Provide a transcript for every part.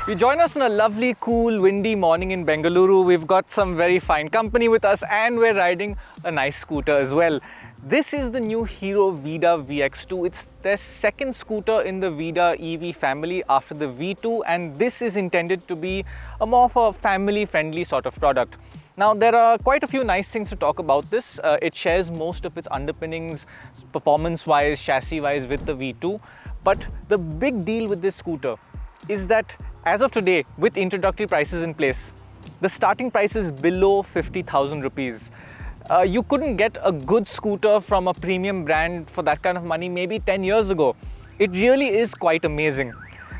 You join us on a lovely, cool, windy morning in Bengaluru. We've got some very fine company with us and we're riding a nice scooter as well. This is the new Hero VIDA VX2. It's their second scooter in the VIDA EV family after the V2, and this is intended to be a more of a family-friendly sort of product. Now, there are quite a few nice things to talk about this. It shares most of its underpinnings, performance-wise, chassis-wise with the V2. But the big deal with this scooter is that as of today, with introductory prices in place, the starting price is below 50,000 rupees. You couldn't get a good scooter from a premium brand for that kind of money maybe 10 years ago. It really is quite amazing.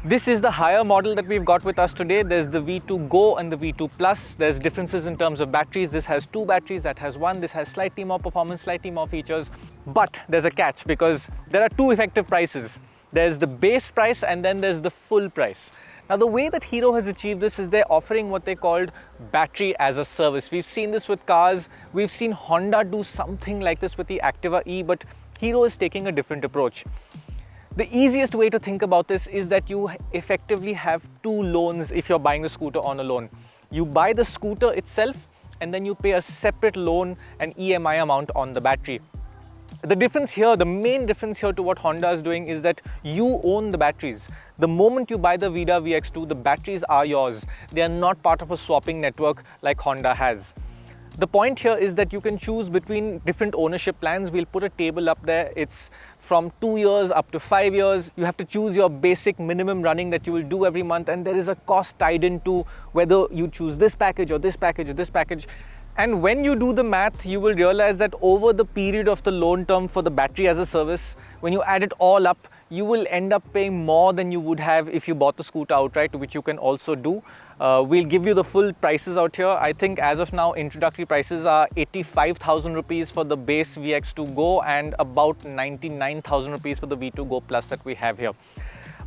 This is the higher model that we've got with us today. There's the V2 Go and the V2 Plus. There's differences in terms of batteries. This has 2 batteries, that has 1. This has slightly more performance, slightly more features. But there's a catch because there are 2 effective prices. There's the base price and then there's the full price. Now, the way that Hero has achieved this is they're offering what they called battery as a service. We've seen this with cars. We've seen Honda do something like this with the Activa E, but Hero is taking a different approach. The easiest way to think about this is that you effectively have 2 loans if you're buying the scooter on a loan. You buy the scooter itself and then you pay a separate loan and EMI amount on the battery. The difference here, the main difference here to what Honda is doing is that you own the batteries. The moment you buy the VIDA VX2, the batteries are yours. They are not part of a swapping network like Honda has. The point here is that you can choose between different ownership plans. We'll put a table up there. It's from 2 years up to 5 years. You have to choose your basic minimum running that you will do every month, and there is a cost tied into whether you choose this package or this package or this package. And when you do the math, you will realize that over the period of the loan term for the battery as a service, when you add it all up, you will end up paying more than you would have if you bought the scooter outright, which you can also do. We'll give you the full prices out here. I think as of now, introductory prices are 85,000 rupees for the base VX2 Go and about 99,000 rupees for the V2 Go Plus that we have here.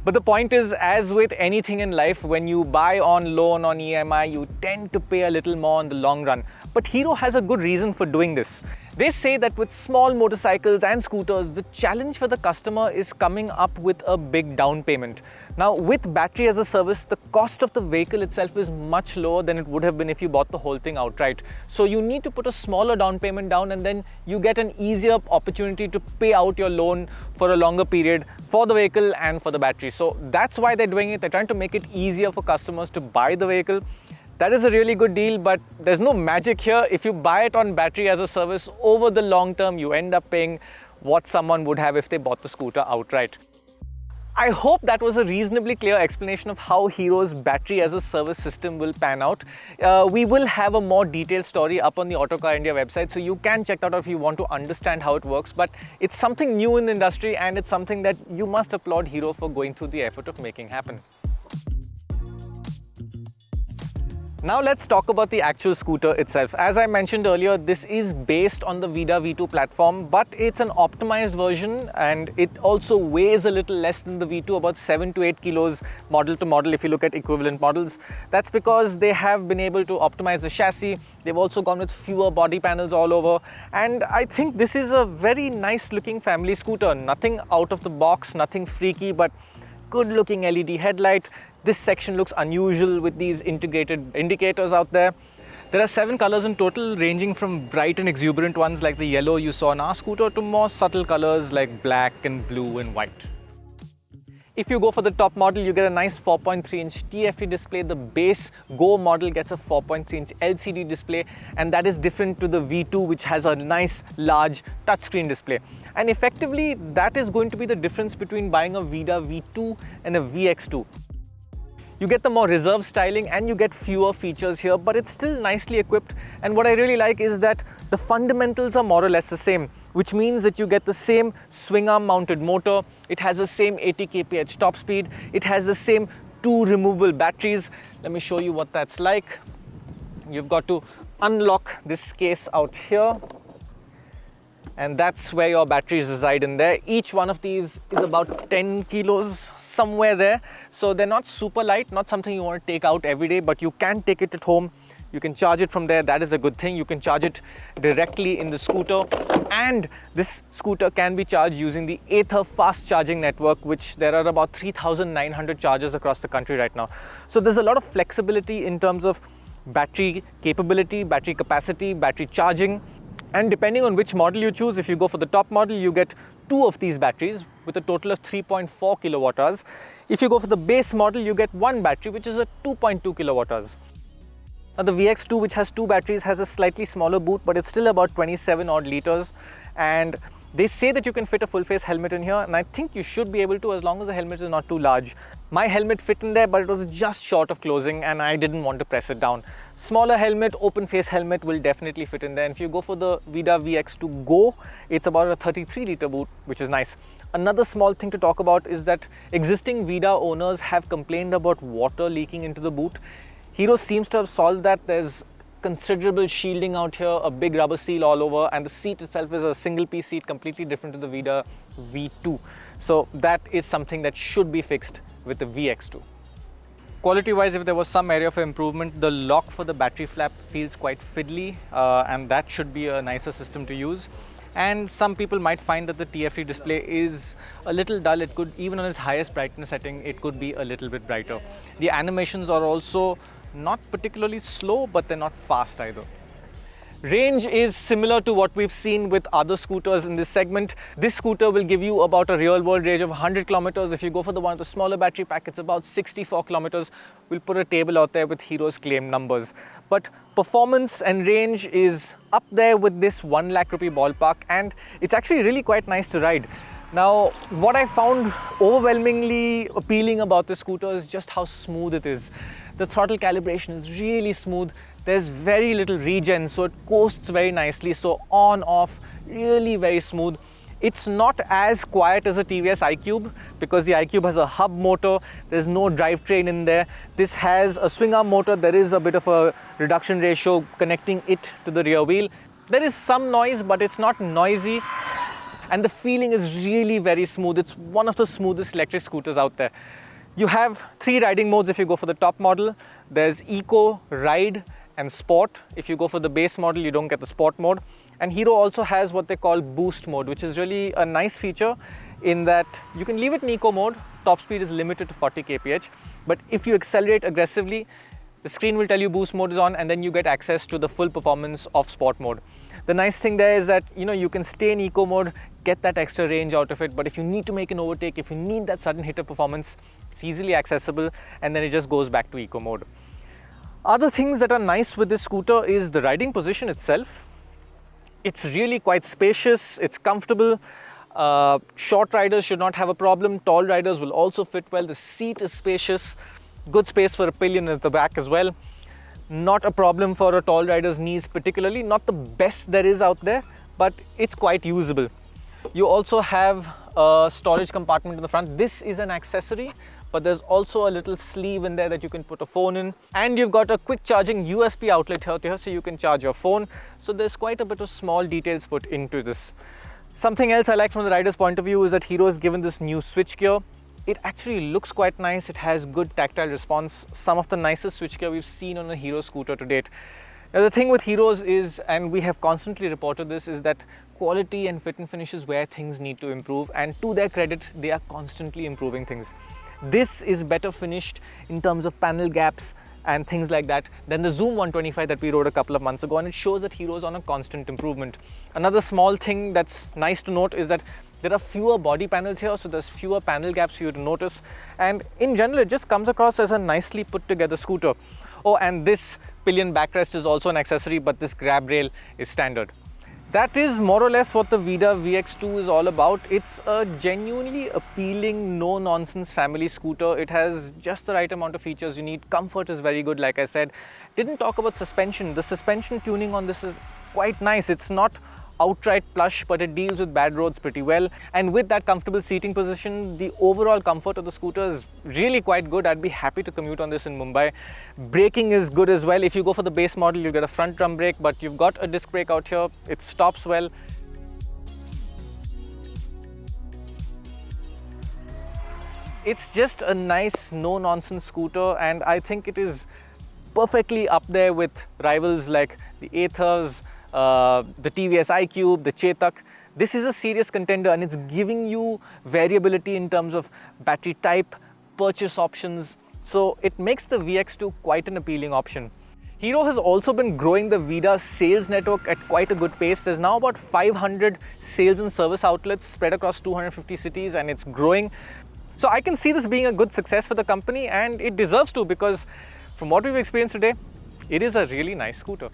But the point is, as with anything in life, when you buy on loan, on EMI, you tend to pay a little more in the long run. But Hero has a good reason for doing this. They say that with small motorcycles and scooters, the challenge for the customer is coming up with a big down payment. Now, with battery as a service, the cost of the vehicle itself is much lower than it would have been if you bought the whole thing outright. So you need to put a smaller down payment down and then you get an easier opportunity to pay out your loan for a longer period for the vehicle and for the battery. So that's why they're doing it. They're trying to make it easier for customers to buy the vehicle. That is a really good deal, but there's no magic here. If you buy it on battery as a service, over the long term, you end up paying what someone would have if they bought the scooter outright. I hope that was a reasonably clear explanation of how Hero's battery as a service system will pan out. We will have a more detailed story up on the Autocar India website, so you can check that out if you want to understand how it works. But it's something new in the industry and it's something that you must applaud Hero for going through the effort of making happen. Now let's talk about the actual scooter itself. As I mentioned earlier, this is based on the VIDA V2 platform, but it's an optimized version and it also weighs a little less than the V2, about 7 to 8 kilos model to model if you look at equivalent models. That's because they have been able to optimize the chassis. They've also gone with fewer body panels all over. And I think this is a very nice looking family scooter. Nothing out of the box, nothing freaky, but good looking LED headlight. This section looks unusual with these integrated indicators out there. There are 7 colors in total, ranging from bright and exuberant ones like the yellow you saw on our scooter to more subtle colors like black and blue and white. If you go for the top model, you get a nice 4.3-inch TFT display. The base Go model gets a 4.3-inch LCD display, and that is different to the V2, which has a nice large touchscreen display. And effectively, that is going to be the difference between buying a VIDA V2 and a VX2. You get the more reserved styling and you get fewer features here, but it's still nicely equipped. And what I really like is that the fundamentals are more or less the same, which means that you get the same swing arm mounted motor. It has the same 80 kph top speed. It has the same 2 removable batteries. Let me show you what that's like. You've got to unlock this case out here, and that's where your batteries reside in there. Each one of these is about 10 kilos, somewhere there. So they're not super light, not something you want to take out every day, but you can take it at home. You can charge it from there. That is a good thing. You can charge it directly in the scooter, and this scooter can be charged using the Ather fast charging network, which there are about 3,900 chargers across the country right now. So there's a lot of flexibility in terms of battery capability, battery capacity, battery charging. And depending on which model you choose, if you go for the top model, you get 2 of these batteries with a total of 3.4 kilowatt hours. If you go for the base model, you get 1 battery, which is a 2.2 kilowatt hours. Now the VX2, which has 2 batteries, has a slightly smaller boot, but it's still about 27 odd liters. And they say that you can fit a full face helmet in here, and I think you should be able to, as long as the helmet is not too large. My helmet fit in there, but it was just short of closing and I didn't want to press it down. Smaller helmet, open face helmet will definitely fit in there. And if you go for the VIDA VX2 Go, it's about a 33 liter boot, which is nice. Another small thing to talk about is that existing VIDA owners have complained about water leaking into the boot. Hero seems to have solved that. There's considerable shielding out here, a big rubber seal all over, and the seat itself is a single piece seat, completely different to the VIDA V2. So that is something that should be fixed with the VX2. Quality wise, if there was some area for improvement, the lock for the battery flap feels quite fiddly, and that should be a nicer system to use. And some people might find that the TFT display is a little dull. It could, even on its highest brightness setting, it could be a little bit brighter. The animations are also not particularly slow, but they're not fast either. Range is similar to what we've seen with other scooters in this segment. This scooter will give you about a real world range of 100 kilometers. If you go for the one with the smaller battery pack, it's about 64 kilometers. We'll put a table out there with Hero's claim numbers. But performance and range is up there with this 1 lakh rupee ballpark, and it's actually really quite nice to ride. Now, what I found overwhelmingly appealing about this scooter is just how smooth it is. The throttle calibration is really smooth. There's very little regen, so it coasts very nicely. So on, off, really very smooth. It's not as quiet as a TVS iQube because the iQube has a hub motor. There's no drivetrain in there. This has a swing arm motor. There is a bit of a reduction ratio connecting it to the rear wheel. There is some noise, but it's not noisy. And the feeling is really very smooth. It's one of the smoothest electric scooters out there. You have 3 riding modes if you go for the top model. There's Eco, Ride, and Sport. If you go for the base model, you don't get the Sport mode. And Hero also has what they call Boost mode, which is really a nice feature in that you can leave it in Eco mode. Top speed is limited to 40 kph. But if you accelerate aggressively, the screen will tell you Boost mode is on, and then you get access to the full performance of Sport mode. The nice thing there is that, you can stay in Eco mode, get that extra range out of it. But if you need to make an overtake, if you need that sudden hit of performance, it's easily accessible, and then it just goes back to Eco mode. Other things that are nice with this scooter is the riding position itself. It's really quite spacious, it's comfortable. Short riders should not have a problem. Tall riders will also fit well. The seat is spacious, good space for a pillion at the back as well. Not a problem for a tall rider's knees particularly. Not the best there is out there, but it's quite usable. You also have a storage compartment in the front. This is an accessory, but there's also a little sleeve in there that you can put a phone in. And you've got a quick charging USB outlet here so you can charge your phone. So there's quite a bit of small details put into this. Something else I like from the rider's point of view is that Hero has given this new switchgear. It actually looks quite nice. It has good tactile response. Some of the nicest switchgear we've seen on a Hero scooter to date. Now the thing with Heroes is, and we have constantly reported this, is that quality and fit and finish is where things need to improve, and to their credit, they are constantly improving things. This is better finished in terms of panel gaps and things like that than the Zoom 125 that we rode a couple of months ago, and it shows that Hero's on a constant improvement. Another small thing that's nice to note is that there are fewer body panels here, so there's fewer panel gaps for you to notice, and in general it just comes across as a nicely put together scooter. Oh, and this pillion backrest is also an accessory, but this grab rail is standard. That is more or less what the VIDA VX2 is all about. It's a genuinely appealing, no-nonsense family scooter. It has just the right amount of features you need. Comfort is very good, like I said. Didn't talk about suspension. The suspension tuning on this is quite nice. It's not outright plush, but it deals with bad roads pretty well. And with that comfortable seating position, the overall comfort of the scooter is really quite good. I'd be happy to commute on this in Mumbai. Braking is good as well. If you go for the base model, you get a front drum brake, but you've got a disc brake out here. It stops well. It's just a nice, no-nonsense scooter, and I think it is perfectly up there with rivals like the Athers, the TVS iQube, the Chetak. This is a serious contender, and it's giving you variability in terms of battery type, purchase options. So it makes the VX2 quite an appealing option. Hero has also been growing the VIDA sales network at quite a good pace. There's now about 500 sales and service outlets spread across 250 cities, and it's growing. So I can see this being a good success for the company, and it deserves to, because from what we've experienced today, it is a really nice scooter.